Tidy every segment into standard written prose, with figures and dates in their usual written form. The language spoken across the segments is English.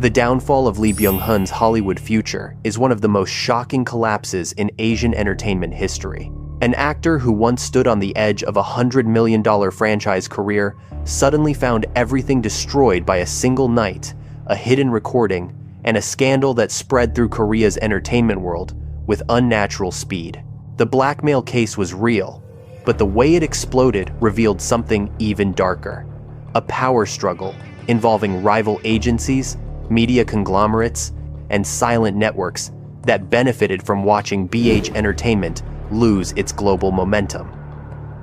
The downfall of Lee Byung-hun's Hollywood future is one of the most shocking collapses in Asian entertainment history. An actor who once stood on the edge of a $100 million franchise career suddenly found everything destroyed by a single night, a hidden recording, and a scandal that spread through Korea's entertainment world with unnatural speed. The blackmail case was real, but the way it exploded revealed something even darker. A power struggle involving rival agencies, media conglomerates, and silent networks that benefited from watching BH Entertainment lose its global momentum.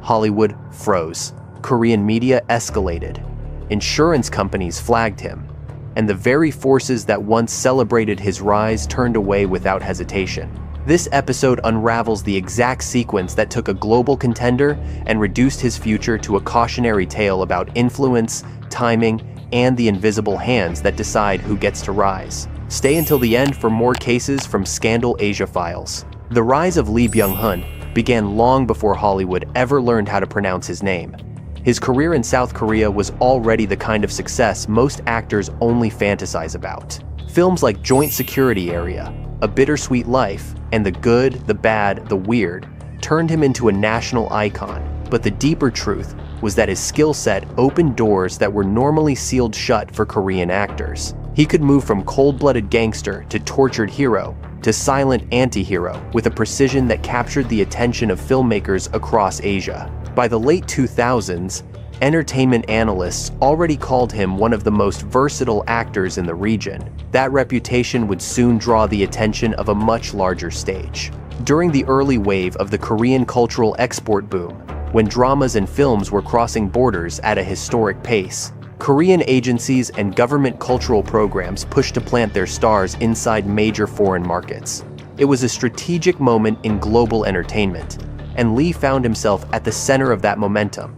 Hollywood froze. Korean media escalated. Insurance companies flagged him. And the very forces that once celebrated his rise turned away without hesitation. This episode unravels the exact sequence that took a global contender and reduced his future to a cautionary tale about influence, timing, and the invisible hands that decide who gets to rise. Stay until the end for more cases from Scandal Asia Files. The rise of Lee Byung-hun began long before Hollywood ever learned how to pronounce his name. His career in South Korea was already the kind of success most actors only fantasize about. Films like Joint Security Area, A Bittersweet Life, and The Good, the Bad, the Weird turned him into a national icon. But the deeper truth was that his skill set opened doors that were normally sealed shut for Korean actors. He could move from cold-blooded gangster to tortured hero to silent anti-hero with a precision that captured the attention of filmmakers across Asia. By the late 2000s, entertainment analysts already called him one of the most versatile actors in the region. That reputation would soon draw the attention of a much larger stage. During the early wave of the Korean cultural export boom, when dramas and films were crossing borders at a historic pace, Korean agencies and government cultural programs pushed to plant their stars inside major foreign markets. It was a strategic moment in global entertainment, and Lee found himself at the center of that momentum.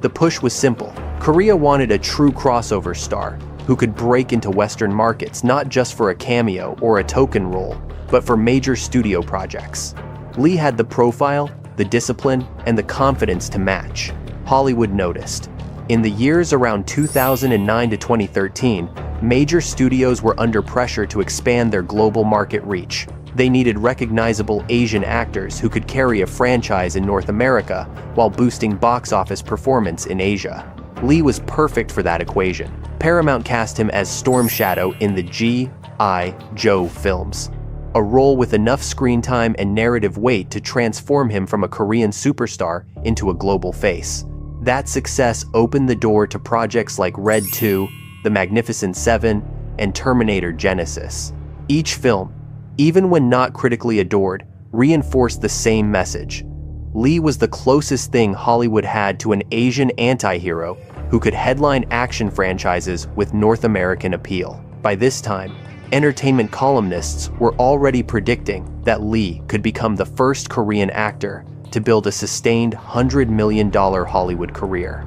The push was simple. Korea wanted a true crossover star who could break into Western markets not just for a cameo or a token role, but for major studio projects. Lee had the profile, the discipline, and the confidence to match. Hollywood noticed. In the years around 2009 to 2013, major studios were under pressure to expand their global market reach. They needed recognizable Asian actors who could carry a franchise in North America while boosting box office performance in Asia. Lee was perfect for that equation. Paramount cast him as Storm Shadow in the G.I. Joe films, a role with enough screen time and narrative weight to transform him from a Korean superstar into a global face. That success opened the door to projects like Red 2, The Magnificent Seven, and Terminator Genesis. Each film, even when not critically adored, reinforced the same message. Lee was the closest thing Hollywood had to an Asian anti-hero who could headline action franchises with North American appeal. By this time, entertainment columnists were already predicting that Lee could become the first Korean actor to build a sustained $100 million Hollywood career.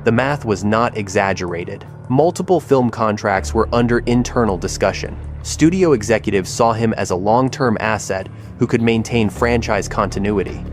The math was not exaggerated. Multiple film contracts were under internal discussion. Studio executives saw him as a long-term asset who could maintain franchise continuity.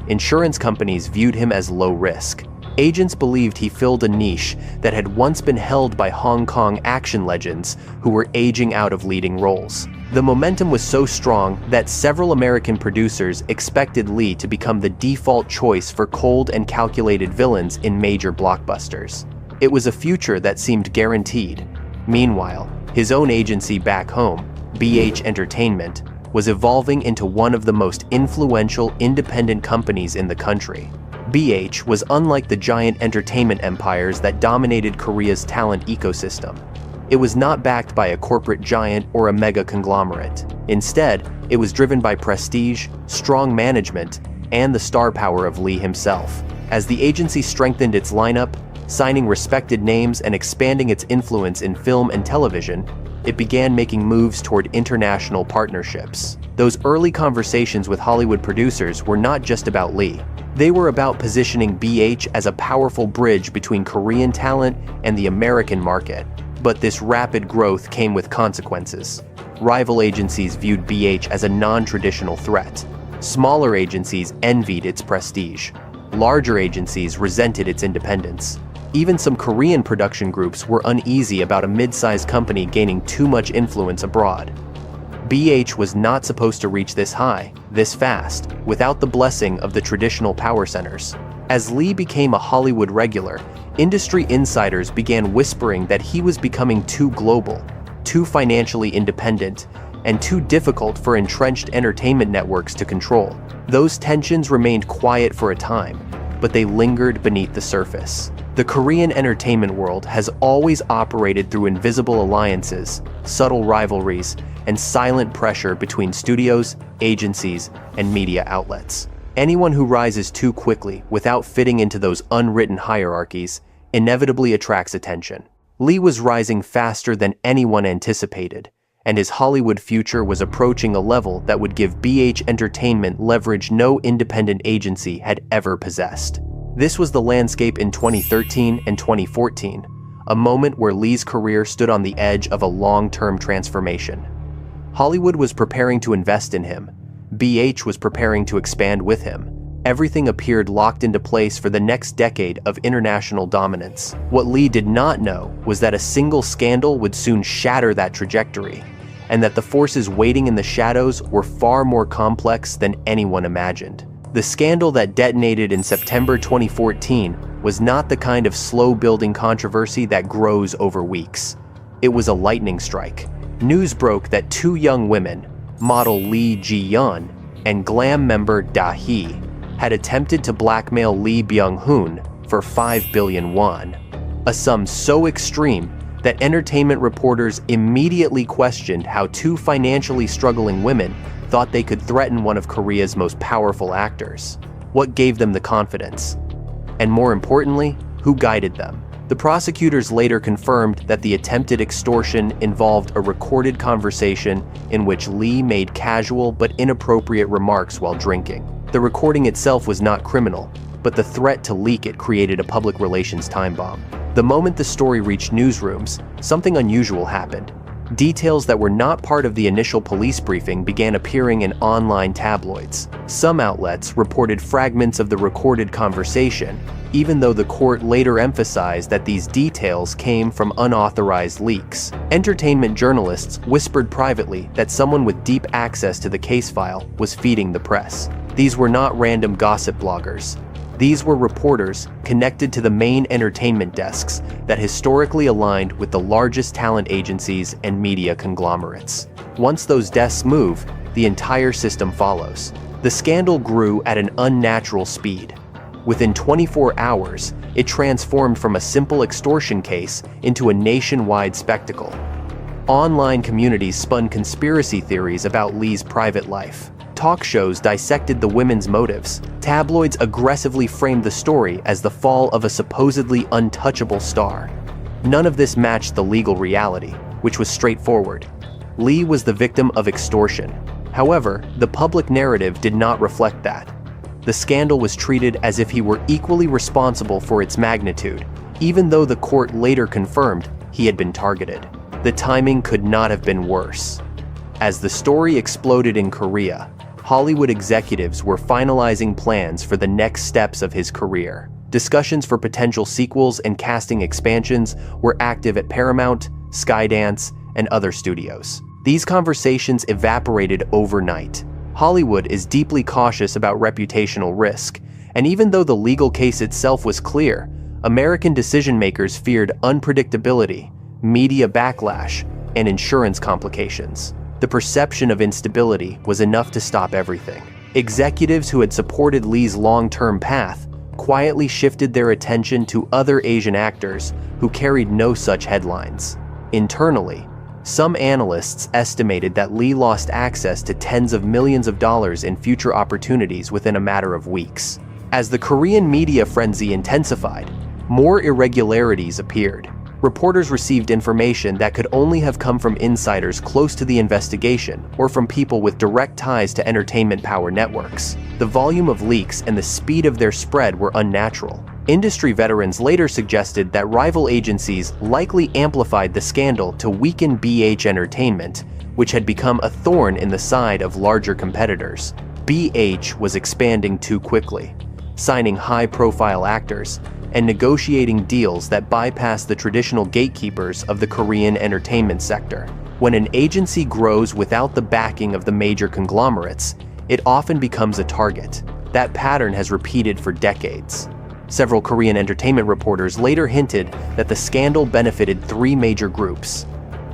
Insurance companies viewed him as low risk. Agents believed he filled a niche that had once been held by Hong Kong action legends who were aging out of leading roles. The momentum was so strong that several American producers expected Lee to become the default choice for cold and calculated villains in major blockbusters. It was a future that seemed guaranteed. Meanwhile, his own agency back home, BH Entertainment, was evolving into one of the most influential independent companies in the country. BH was unlike the giant entertainment empires that dominated Korea's talent ecosystem. It was not backed by a corporate giant or a mega conglomerate. Instead, it was driven by prestige, strong management, and the star power of Lee himself. As the agency strengthened its lineup, signing respected names and expanding its influence in film and television, it began making moves toward international partnerships. Those early conversations with Hollywood producers were not just about Lee. They were about positioning BH as a powerful bridge between Korean talent and the American market. But this rapid growth came with consequences. Rival agencies viewed BH as a non-traditional threat. Smaller agencies envied its prestige. Larger agencies resented its independence. Even some Korean production groups were uneasy about a mid-sized company gaining too much influence abroad. BH was not supposed to reach this high, this fast, without the blessing of the traditional power centers. As Lee became a Hollywood regular, industry insiders began whispering that he was becoming too global, too financially independent, and too difficult for entrenched entertainment networks to control. Those tensions remained quiet for a time, but they lingered beneath the surface. The Korean entertainment world has always operated through invisible alliances, subtle rivalries, and silent pressure between studios, agencies, and media outlets. Anyone who rises too quickly without fitting into those unwritten hierarchies inevitably attracts attention. Lee was rising faster than anyone anticipated, and his Hollywood future was approaching a level that would give BH Entertainment leverage no independent agency had ever possessed. This was the landscape in 2013 and 2014, a moment where Lee's career stood on the edge of a long-term transformation. Hollywood was preparing to invest in him. BH was preparing to expand with him. Everything appeared locked into place for the next decade of international dominance. What Lee did not know was that a single scandal would soon shatter that trajectory, and that the forces waiting in the shadows were far more complex than anyone imagined. The scandal that detonated in September 2014 was not the kind of slow-building controversy that grows over weeks. It was a lightning strike. News broke that two young women, model Lee Ji-yeon and glam member Da-hee, had attempted to blackmail Lee Byung-hun for 5 billion won, a sum so extreme that entertainment reporters immediately questioned how two financially struggling women thought they could threaten one of Korea's most powerful actors. What gave them the confidence? And more importantly, who guided them? The prosecutors later confirmed that the attempted extortion involved a recorded conversation in which Lee made casual but inappropriate remarks while drinking. The recording itself was not criminal, but the threat to leak it created a public relations time bomb. The moment the story reached newsrooms, something unusual happened. Details that were not part of the initial police briefing began appearing in online tabloids. Some outlets reported fragments of the recorded conversation, even though the court later emphasized that these details came from unauthorized leaks. Entertainment journalists whispered privately that someone with deep access to the case file was feeding the press. These were not random gossip bloggers. These were reporters connected to the main entertainment desks that historically aligned with the largest talent agencies and media conglomerates. Once those desks move, the entire system follows. The scandal grew at an unnatural speed. Within 24 hours, it transformed from a simple extortion case into a nationwide spectacle. Online communities spun conspiracy theories about Lee's private life. Talk shows dissected the women's motives. Tabloids aggressively framed the story as the fall of a supposedly untouchable star. None of this matched the legal reality, which was straightforward. Lee was the victim of extortion. However, the public narrative did not reflect that. The scandal was treated as if he were equally responsible for its magnitude, even though the court later confirmed he had been targeted. The timing could not have been worse. As the story exploded in Korea, Hollywood executives were finalizing plans for the next steps of his career. Discussions for potential sequels and casting expansions were active at Paramount, Skydance, and other studios. These conversations evaporated overnight. Hollywood is deeply cautious about reputational risk, and even though the legal case itself was clear, American decision-makers feared unpredictability, media backlash, and insurance complications. The perception of instability was enough to stop everything. Executives who had supported Lee's long-term path quietly shifted their attention to other Asian actors who carried no such headlines. Internally, some analysts estimated that Lee lost access to tens of millions of dollars in future opportunities within a matter of weeks. As the Korean media frenzy intensified, more irregularities appeared. Reporters received information that could only have come from insiders close to the investigation or from people with direct ties to entertainment power networks. The volume of leaks and the speed of their spread were unnatural. Industry veterans later suggested that rival agencies likely amplified the scandal to weaken BH Entertainment, which had become a thorn in the side of larger competitors. BH was expanding too quickly, signing high-profile actors, and negotiating deals that bypass the traditional gatekeepers of the Korean entertainment sector. When an agency grows without the backing of the major conglomerates, it often becomes a target. That pattern has repeated for decades. Several Korean entertainment reporters later hinted that the scandal benefited three major groups.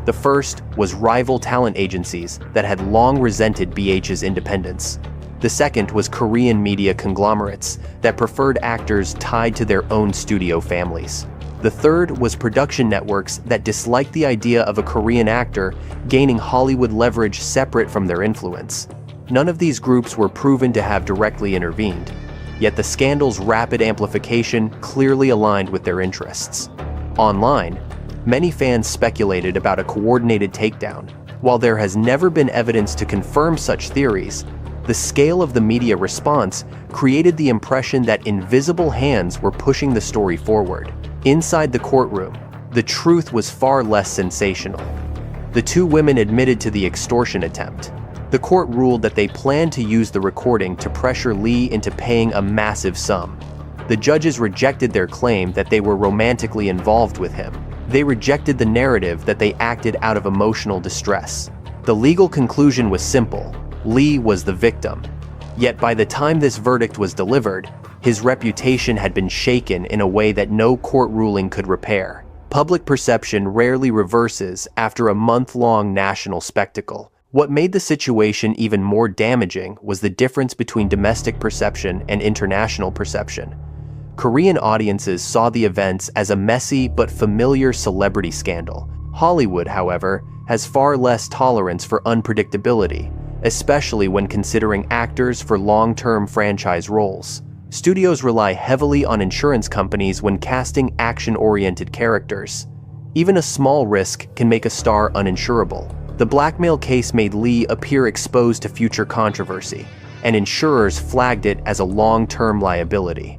The first was rival talent agencies that had long resented BH's independence. The second was Korean media conglomerates that preferred actors tied to their own studio families. The third was production networks that disliked the idea of a Korean actor gaining Hollywood leverage separate from their influence. None of these groups were proven to have directly intervened, yet the scandal's rapid amplification clearly aligned with their interests. Online, many fans speculated about a coordinated takedown. While there has never been evidence to confirm such theories, the scale of the media response created the impression that invisible hands were pushing the story forward. Inside the courtroom, the truth was far less sensational. The two women admitted to the extortion attempt. The court ruled that they planned to use the recording to pressure Lee into paying a massive sum. The judges rejected their claim that they were romantically involved with him. They rejected the narrative that they acted out of emotional distress. The legal conclusion was simple: Lee was the victim. Yet by the time this verdict was delivered, his reputation had been shaken in a way that no court ruling could repair. Public perception rarely reverses after a month-long national spectacle. What made the situation even more damaging was the difference between domestic perception and international perception. Korean audiences saw the events as a messy but familiar celebrity scandal. Hollywood, however, has far less tolerance for unpredictability, especially when considering actors for long-term franchise roles. Studios rely heavily on insurance companies when casting action-oriented characters. Even a small risk can make a star uninsurable. The blackmail case made Lee appear exposed to future controversy, and insurers flagged it as a long-term liability.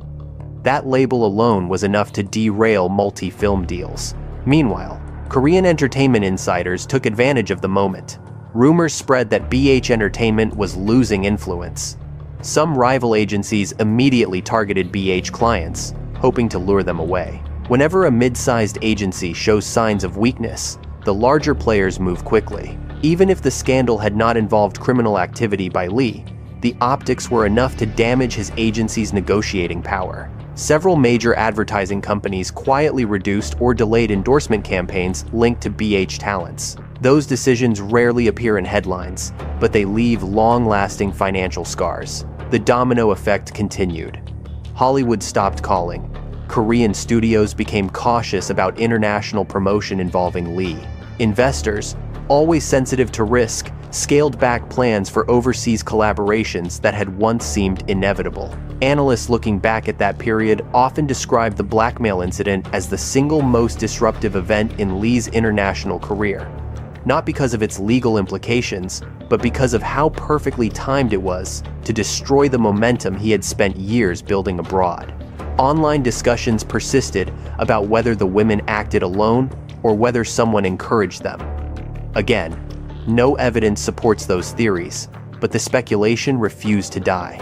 That label alone was enough to derail multi-film deals. Meanwhile, Korean entertainment insiders took advantage of the moment. Rumors spread that BH Entertainment was losing influence. Some rival agencies immediately targeted BH clients, hoping to lure them away. Whenever a mid-sized agency shows signs of weakness, the larger players move quickly. Even if the scandal had not involved criminal activity by Lee, the optics were enough to damage his agency's negotiating power. Several major advertising companies quietly reduced or delayed endorsement campaigns linked to BH talents. Those decisions rarely appear in headlines, but they leave long-lasting financial scars. The domino effect continued. Hollywood stopped calling. Korean studios became cautious about international promotion involving Lee. Investors, always sensitive to risk, scaled back plans for overseas collaborations that had once seemed inevitable. Analysts looking back at that period often describe the blackmail incident as the single most disruptive event in Lee's international career. Not because of its legal implications, but because of how perfectly timed it was to destroy the momentum he had spent years building abroad. Online discussions persisted about whether the women acted alone or whether someone encouraged them. Again, no evidence supports those theories, but the speculation refused to die.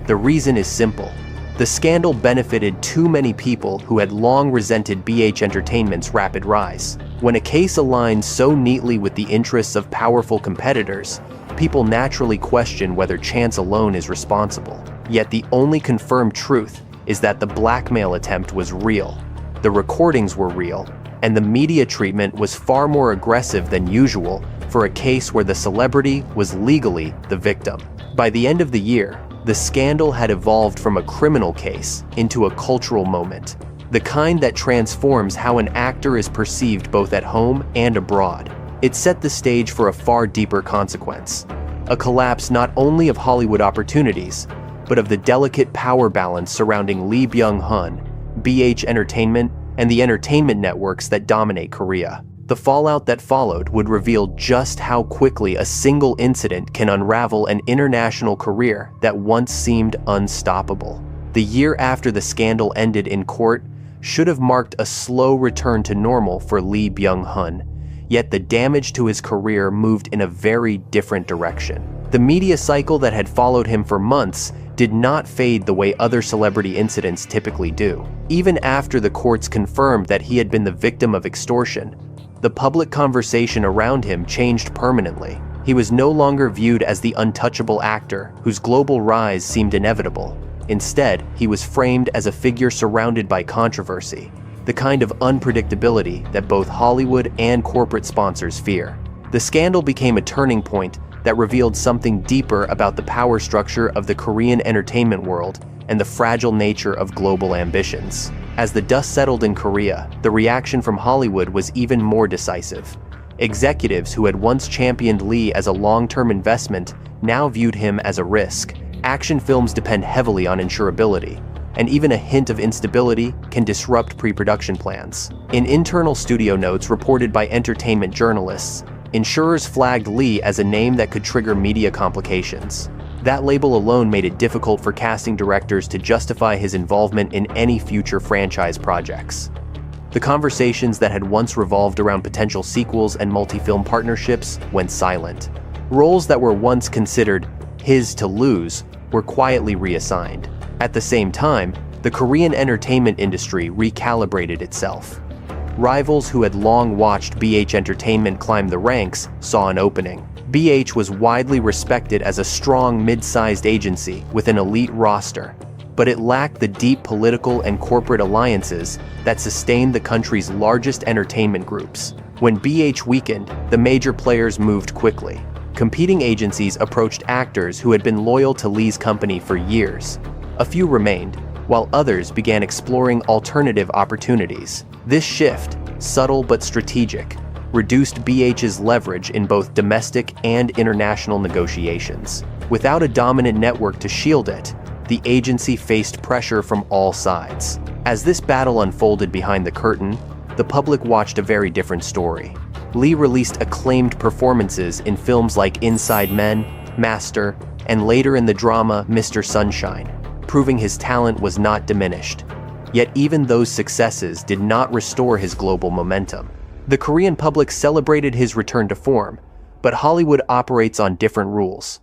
The reason is simple. The scandal benefited too many people who had long resented BH Entertainment's rapid rise. When a case aligns so neatly with the interests of powerful competitors, people naturally question whether chance alone is responsible. Yet the only confirmed truth is that the blackmail attempt was real, the recordings were real, and the media treatment was far more aggressive than usual for a case where the celebrity was legally the victim. By the end of the year, the scandal had evolved from a criminal case into a cultural moment, the kind that transforms how an actor is perceived both at home and abroad. It set the stage for a far deeper consequence, a collapse not only of Hollywood opportunities, but of the delicate power balance surrounding Lee Byung-hun, BH Entertainment, and the entertainment networks that dominate Korea. The fallout that followed would reveal just how quickly a single incident can unravel an international career that once seemed unstoppable. The year after the scandal ended in court should have marked a slow return to normal for Lee Byung-hun, yet the damage to his career moved in a very different direction. The media cycle that had followed him for months did not fade the way other celebrity incidents typically do. Even after the courts confirmed that he had been the victim of extortion, the public conversation around him changed permanently. He was no longer viewed as the untouchable actor whose global rise seemed inevitable. Instead, he was framed as a figure surrounded by controversy, the kind of unpredictability that both Hollywood and corporate sponsors fear. The scandal became a turning point that revealed something deeper about the power structure of the Korean entertainment world and the fragile nature of global ambitions. As the dust settled in Korea, the reaction from Hollywood was even more decisive. Executives who had once championed Lee as a long-term investment now viewed him as a risk. Action films depend heavily on insurability, and even a hint of instability can disrupt pre-production plans. In internal studio notes reported by entertainment journalists, insurers flagged Lee as a name that could trigger media complications. That label alone made it difficult for casting directors to justify his involvement in any future franchise projects. The conversations that had once revolved around potential sequels and multi-film partnerships went silent. Roles that were once considered his to lose were quietly reassigned. At the same time, the Korean entertainment industry recalibrated itself. Rivals who had long watched BH Entertainment climb the ranks saw an opening. BH was widely respected as a strong mid-sized agency with an elite roster, but it lacked the deep political and corporate alliances that sustained the country's largest entertainment groups. When BH weakened, the major players moved quickly. Competing agencies approached actors who had been loyal to Lee's company for years. A few remained, while others began exploring alternative opportunities. This shift, subtle but strategic, reduced BH's leverage in both domestic and international negotiations. Without a dominant network to shield it, the agency faced pressure from all sides. As this battle unfolded behind the curtain, the public watched a very different story. Lee released acclaimed performances in films like Inside Men, Master, and later in the drama Mr. Sunshine, proving his talent was not diminished. Yet even those successes did not restore his global momentum. The Korean public celebrated his return to form, but Hollywood operates on different rules.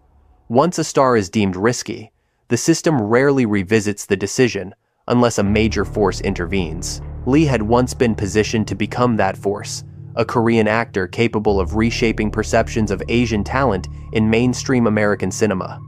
Once a star is deemed risky, the system rarely revisits the decision unless a major force intervenes. Lee had once been positioned to become that force, a Korean actor capable of reshaping perceptions of Asian talent in mainstream American cinema.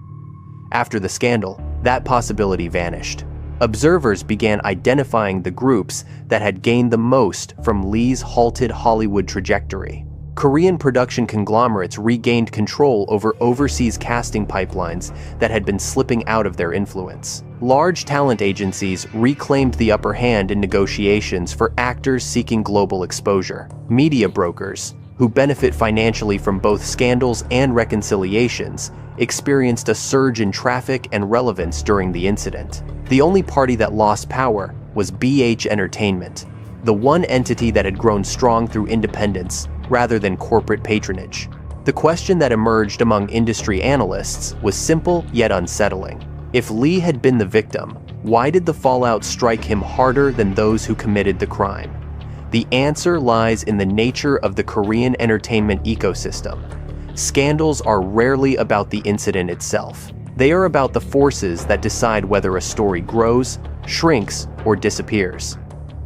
After the scandal, that possibility vanished. Observers began identifying the groups that had gained the most from Lee's halted Hollywood trajectory. Korean production conglomerates regained control over overseas casting pipelines that had been slipping out of their influence. Large talent agencies reclaimed the upper hand in negotiations for actors seeking global exposure. Media brokers, who benefit financially from both scandals and reconciliations, experienced a surge in traffic and relevance during the incident. The only party that lost power was BH Entertainment, the one entity that had grown strong through independence rather than corporate patronage. The question that emerged among industry analysts was simple yet unsettling. If Lee had been the victim, why did the fallout strike him harder than those who committed the crime? The answer lies in the nature of the Korean entertainment ecosystem. Scandals are rarely about the incident itself. They are about the forces that decide whether a story grows, shrinks, or disappears.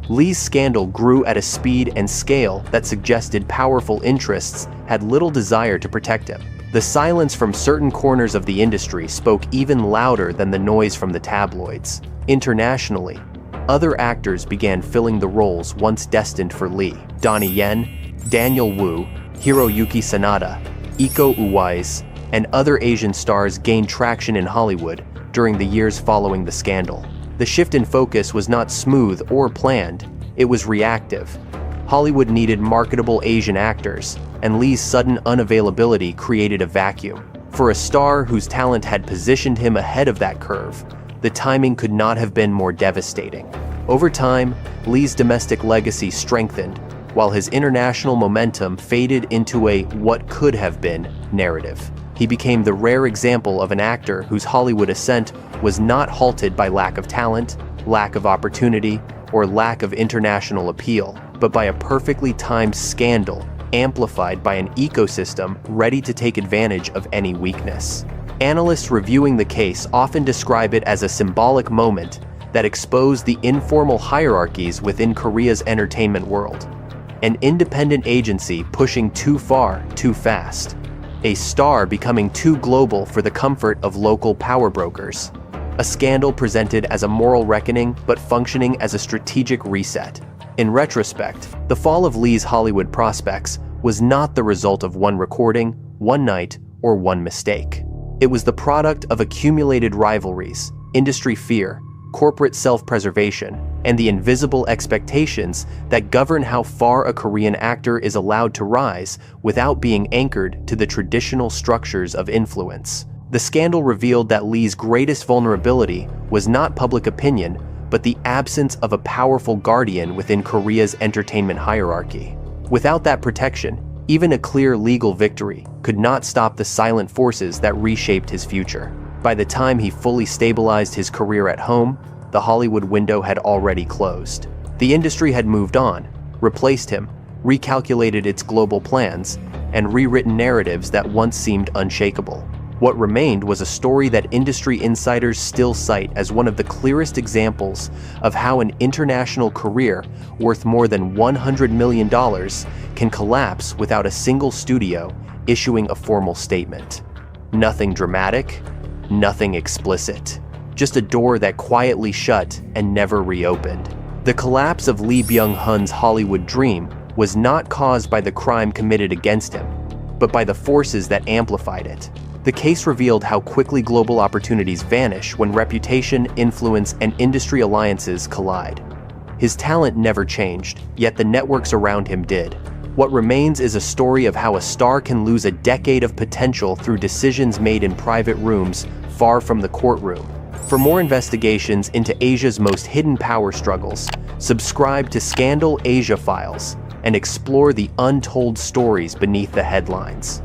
Lee's scandal grew at a speed and scale that suggested powerful interests had little desire to protect him. The silence from certain corners of the industry spoke even louder than the noise from the tabloids. Internationally, other actors began filling the roles once destined for Lee. Donnie Yen, Daniel Wu, Hiroyuki Sanada, Iko Uwais, and other Asian stars gained traction in Hollywood during the years following the scandal. The shift in focus was not smooth or planned, it was reactive. Hollywood needed marketable Asian actors, and Lee's sudden unavailability created a vacuum. For a star whose talent had positioned him ahead of that curve, the timing could not have been more devastating. Over time, Lee's domestic legacy strengthened, while his international momentum faded into a what could have been narrative. He became the rare example of an actor whose Hollywood ascent was not halted by lack of talent, lack of opportunity, or lack of international appeal, but by a perfectly timed scandal amplified by an ecosystem ready to take advantage of any weakness. Analysts reviewing the case often describe it as a symbolic moment that exposed the informal hierarchies within Korea's entertainment world. An independent agency pushing too far, too fast. A star becoming too global for the comfort of local power brokers. A scandal presented as a moral reckoning but functioning as a strategic reset. In retrospect, the fall of Lee's Hollywood prospects was not the result of one recording, one night, or one mistake. It was the product of accumulated rivalries, industry fear, corporate self-preservation, and the invisible expectations that govern how far a Korean actor is allowed to rise without being anchored to the traditional structures of influence. The scandal revealed that Lee's greatest vulnerability was not public opinion, but the absence of a powerful guardian within Korea's entertainment hierarchy. Without that protection, even a clear legal victory could not stop the silent forces that reshaped his future. By the time he fully stabilized his career at home, the Hollywood window had already closed. The industry had moved on, replaced him, recalculated its global plans, and rewritten narratives that once seemed unshakable. What remained was a story that industry insiders still cite as one of the clearest examples of how an international career worth more than $100 million can collapse without a single studio issuing a formal statement. Nothing dramatic, nothing explicit. Just a door that quietly shut and never reopened. The collapse of Lee Byung-hun's Hollywood dream was not caused by the crime committed against him, but by the forces that amplified it. The case revealed how quickly global opportunities vanish when reputation, influence, and industry alliances collide. His talent never changed, yet the networks around him did. What remains is a story of how a star can lose a decade of potential through decisions made in private rooms far from the courtroom. For more investigations into Asia's most hidden power struggles, subscribe to Scandal Asia Files and explore the untold stories beneath the headlines.